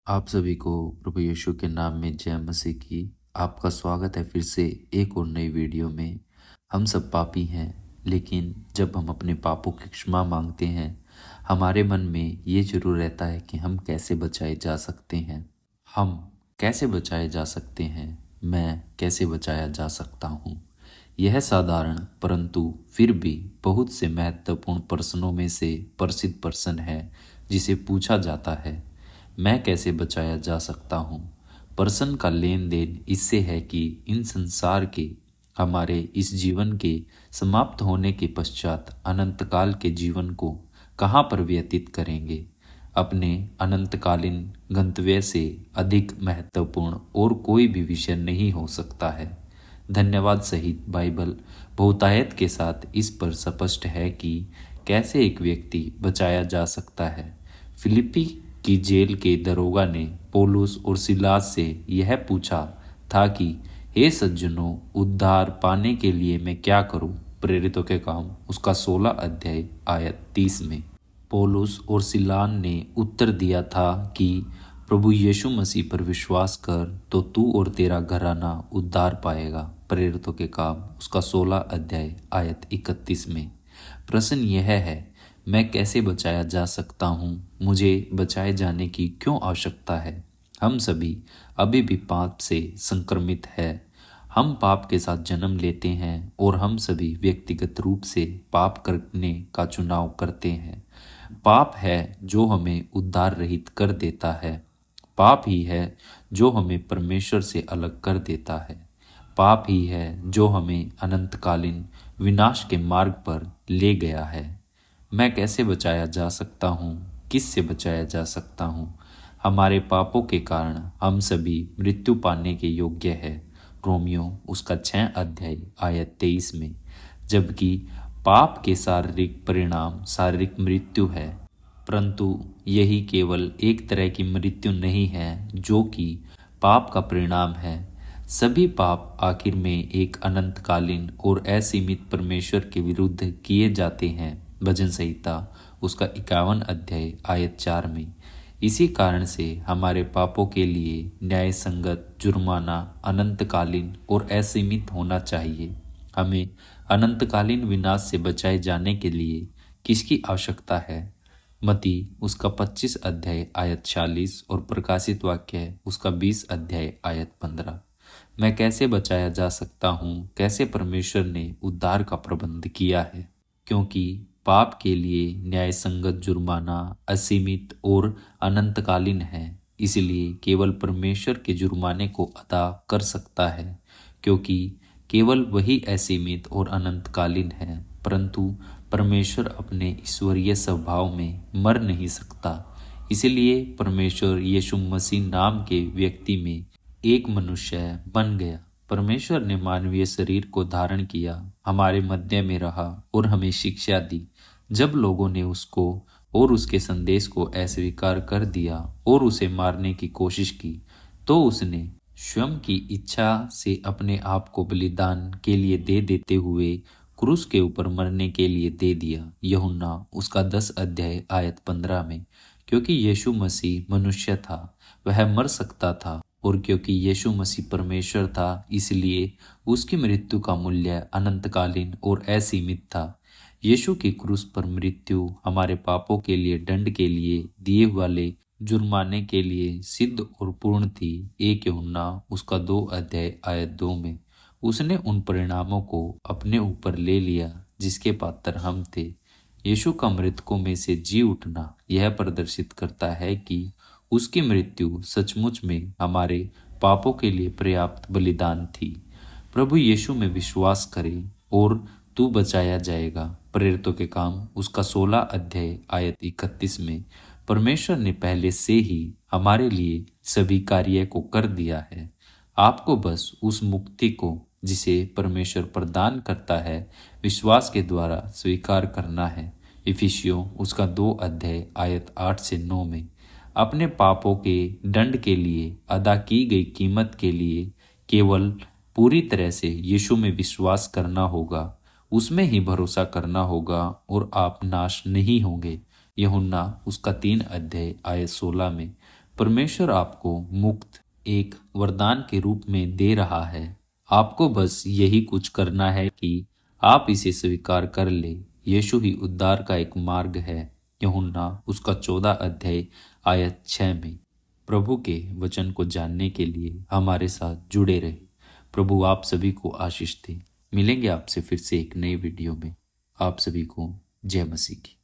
आप सभी को प्रभु यीशु के नाम में जय मसीह की। आपका स्वागत है फिर से एक और नई वीडियो में। हम सब पापी हैं, लेकिन जब हम अपने पापों की क्षमा मांगते हैं, हमारे मन में ये जरूर रहता है कि हम कैसे बचाए जा सकते हैं। हम कैसे बचाए जा सकते हैं, मैं कैसे बचाया जा सकता हूँ। यह साधारण परंतु फिर भी बहुत से महत्वपूर्ण प्रश्नों में से प्रसिद्ध प्रश्न है जिसे पूछा जाता है, मैं कैसे बचाया जा सकता हूँ। प्रश्न का लेन देन इससे है कि इन संसार के हमारे इस जीवन के समाप्त होने के पश्चात अनंतकाल के जीवन को कहाँ पर व्यतीत करेंगे। अपने अनंतकालीन गंतव्य से अधिक महत्वपूर्ण और कोई भी विषय नहीं हो सकता है। धन्यवाद सहित बाइबल बहुतायत के साथ इस पर स्पष्ट है कि कैसे एक व्यक्ति बचाया जा सकता है। फिलिप्पी की जेल के दरोगा ने पौलुस और सिलास से यह पूछा था कि हे सज्जनों, उद्धार पाने के लिए मैं क्या करूं। प्रेरितों के काम उसका 16 अध्याय आयत 30 में पौलुस और सिलान ने उत्तर दिया था कि प्रभु यीशु मसीह पर विश्वास कर तो तू और तेरा घराना उद्धार पाएगा। प्रेरितों के काम उसका 16 अध्याय आयत 31 में। प्रश्न यह है, मैं कैसे बचाया जा सकता हूँ। मुझे बचाए जाने की क्यों आवश्यकता है। हम सभी अभी भी पाप से संक्रमित है। हम पाप के साथ जन्म लेते हैं और हम सभी व्यक्तिगत रूप से पाप करने का चुनाव करते हैं। पाप है जो हमें उद्धार रहित कर देता है। पाप ही है जो हमें परमेश्वर से अलग कर देता है। पाप ही है जो हमें अनंतकालीन विनाश के मार्ग पर ले गया है। मैं कैसे बचाया जा सकता हूँ, किससे बचाया जा सकता हूँ। हमारे पापों के कारण हम सभी मृत्यु पाने के योग्य है। रोमियो उसका 6 अध्याय आयत 23 में। जबकि पाप के शारीरिक परिणाम शारीरिक मृत्यु है, परंतु यही केवल एक तरह की मृत्यु नहीं है जो कि पाप का परिणाम है। सभी पाप आखिर में एक अनंतकालीन और असीमित परमेश्वर के विरुद्ध किए जाते हैं। भजन संहिता उसका 51 अध्याय आयत 4 में। इसी कारण से हमारे पापों के लिए न्याय संगत जुर्माना अनंतकालीन और असीमित होना चाहिए। हमें अनंतकालीन विनाश से बचाए जाने के लिए किसकी आवश्यकता है। मती उसका 25 अध्याय आयत 46 और प्रकाशित वाक्य उसका 20 अध्याय आयत 15। मैं कैसे बचाया जा सकता हूँ, कैसे परमेश्वर ने उद्धार का प्रबंध किया है। क्योंकि पाप के लिए न्याय संगत जुर्माना असीमित और अनंतकालीन है, इसलिए केवल परमेश्वर के जुर्माने को अदा कर सकता है। क्योंकि केवल वही असीमित और अनंतकालीन है, परंतु परमेश्वर अपने ईश्वरीय स्वभाव में मर नहीं सकता। इसलिए परमेश्वर यीशु मसीह नाम के व्यक्ति में एक मनुष्य बन गया। परमेश्वर ने मानवीय शरीर को धारण किया, हमारे मध्य में रहा और हमें शिक्षा दी। जब लोगों ने उसको और उसके संदेश को अस्वीकार कर दिया और उसे मारने की कोशिश की, तो उसने स्वयं की इच्छा से अपने आप को बलिदान के लिए दे देते हुए क्रूस के ऊपर मरने के लिए दे दिया। यूहन्ना उसका 10 अध्याय आयत 15 में। क्योंकि यीशु मसीह मनुष्य था, वह मर सकता था, और क्योंकि यीशु मसीह परमेश्वर था, इसलिए उसकी मृत्यु का मूल्य अनंतकालीन और असीमित था। यीशु की क्रूस पर मृत्यु हमारे पापों के लिए दंड के लिए दिए वाले जुर्माने के लिए सिद्ध और पूर्ण थी। 1 यूहन्ना उसका 2 अध्याय आयत 2 में। उसने उन परिणामों को अपने ऊपर ले लिया जिसके पात्र हम थे। यीशु का मृतकों में से जी उठना यह प्रदर्शित करता है कि उसकी मृत्यु सचमुच में हमारे पापों के लिए पर्याप्त बलिदान थी। प्रभु यीशु में विश्वास करें और तू बचाया जाएगा। प्रेरितों के काम उसका 16 अध्याय आयत 31 में। परमेश्वर ने पहले से ही हमारे लिए सभी कार्य को कर दिया है। आपको बस उस मुक्ति को जिसे परमेश्वर प्रदान करता है विश्वास के द्वारा स्वीकार करना है। इफिसियों उसका 2 अध्याय आयत 8 से 9 में। अपने पापों के दंड के लिए अदा की गई कीमत के लिए केवल पूरी तरह से यीशु में विश्वास करना होगा, उसमें ही भरोसा करना होगा और आप नाश नहीं होंगे। यूहन्ना उसका 3 अध्याय आयत 16 में। परमेश्वर आपको मुक्त एक वरदान के रूप में दे रहा है। आपको बस यही कुछ करना है कि आप इसे स्वीकार कर ले। यीशु ही उद्धार का एक मार्ग है। यूहन्ना उसका 14 अध्याय आयत 6 में। प्रभु के वचन को जानने के लिए हमारे साथ जुड़े रहे। प्रभु आप सभी को आशीष दे। मिलेंगे आपसे फिर से एक नई वीडियो में। आप सभी को जय मसीह की।